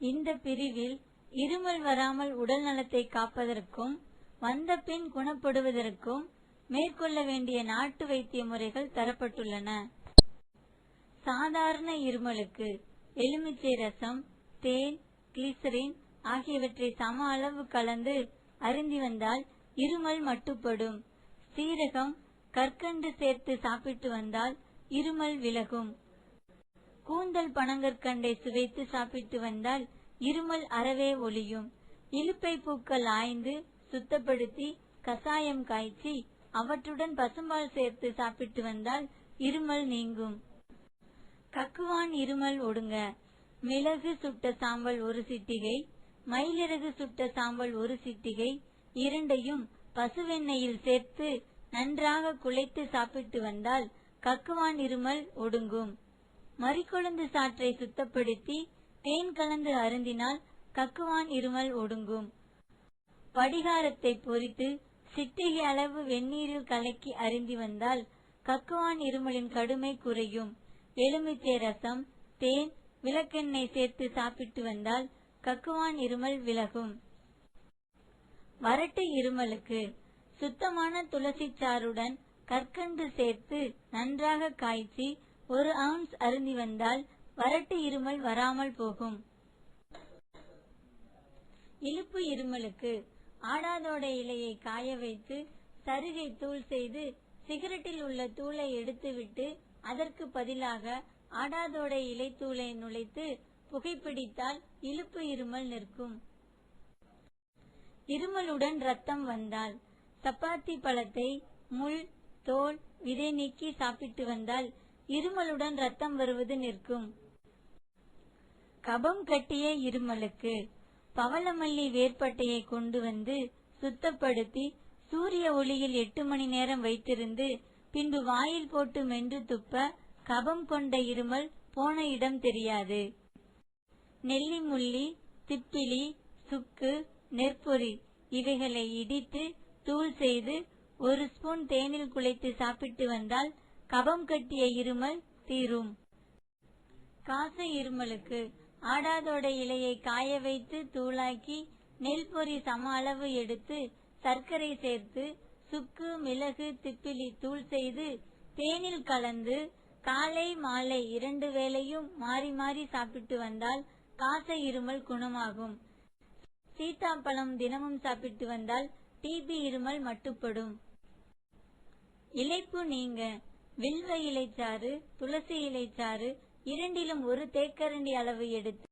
இந்த பிரிவில் இருமல் வராமல் உடல் நலத்தை காப்பதற்கும் வந்த பின் குணப்படுவதற்கும் மேற்கொள்ள வேண்டிய நாட்டு வைத்திய முறைகள் தரப்பட்டுள்ளன. சாதாரண இருமலுக்கு எலுமிச்சை ரசம், தேன், கிளிசரின் ஆகியவற்றை சம அளவு கலந்து அருந்தி வந்தால் இருமல் மட்டுப்படும். சீரகம், கற்கண்டு சேர்த்து சாப்பிட்டு வந்தால் இருமல் விலகும். கூந்தல் பனங்கற்கண்டை சுவைத்து சாப்பிட்டு வந்தால் இருமல் அறவே ஒழியும். இலுப்பை பூக்கள் ஆய்ந்து சுத்தப்படுத்தி கசாயம் காய்ச்சி அவற்றுடன் பசும்பால் சேர்த்து சாப்பிட்டு வந்தால் இருமல் நீங்கும். கக்குவான் இருமல் ஒடுங்க மிளகு சுட்ட சாம்பல் 1 சிட்டிகை, மயிலிறகு சுட்ட சாம்பல் 1 சிட்டிகை இரண்டையும் பசுவெண்ணெயில் சேர்த்து நன்றாக குழைத்து சாப்பிட்டு வந்தால் கக்குவான் இருமல் ஒடுங்கும். மறிக்கொழுந்து சாற்றை சுத்தப்படுத்தி தேன் கலந்து அருந்தினால் கக்குவான் இருமல் ஒடுங்கும். படிகாரத்தை பொரித்து சிட்டிகை அளவு வெந்நீரில் கலக்கி அருந்தி வந்தால் கக்குவான் இருமலின் கடுமை குறையும். எலுமிச்சை ரசம், தேன், விளக்கெண்ணெய் சேர்த்து சாப்பிட்டு வந்தால் கக்குவான் இருமல் விலகும். வறட்டு இருமலுக்கு சுத்தமான துளசி சாறுடன் கற்கண்டு சேர்த்து நன்றாக காய்ச்சி 1 அவுன்ஸ் அருந்தி வந்தால் வறட்டு இருமல் வராமல் போகும். இலுப்பு இருமலுக்கு ஆடாதோடை இலையை காய வைத்து சருகை தூள் செய்து சிகரெட்டில் உள்ள தூளை எடுத்துவிட்டு அதற்கு பதிலாக ஆடாதோடை இலை தூளை நுழைத்து புகைப்பிடித்தால் இலுப்பு இருமல் நிற்கும். இருமலுடன் ரத்தம் வந்தால் சப்பாத்தி பழத்தை முள், தோல், விதை நீக்கி சாப்பிட்டு வந்தால் இருமலுடன் ரத்தம் வருவது நிற்கும். கபம் கட்டிய இருமலுக்கு பவளமல்லி வேர்பட்டையை கொண்டு வந்து சுத்தப்படுத்தி சூரிய ஒளியில் 8 மணி நேரம் வைத்திருந்து பின்பு வாயில் போட்டு மென்று துப்ப கபம் கொண்ட இருமல் போன இடம் தெரியாது. நெல்லி முள்ளி, திப்பிலி, சுக்கு, நெற்பொரி இவைகளை இடித்து தூள் செய்து 1 ஸ்பூன் தேனில் குழைத்து சாப்பிட்டு வந்தால் கபம் கட்டிய இருமல் தீரும். காச இருமலுக்கு ஆடாதோடை இலையை காய வைத்து தூளாக்கி நெல் பொரி சம அளவு எடுத்து சர்க்கரை சேர்த்து சுக்கு, மிளகு, திப்பிலி தூள் செய்து தேனில் கலந்து காலை மாலை 2 வேளையும் மாறி மாறி சாப்பிட்டு வந்தால் காச இருமல் குணமாகும். சீத்தாப்பழம் தினமும் சாப்பிட்டு வந்தால் டிபி இருமல் மட்டுப்படும். இளைப்பு நீங்க வில்வ இலைச்சாறு, துளசி இலைச்சாறு இரண்டிலும் 1 தேக்கரண்டி அளவு எடுத்து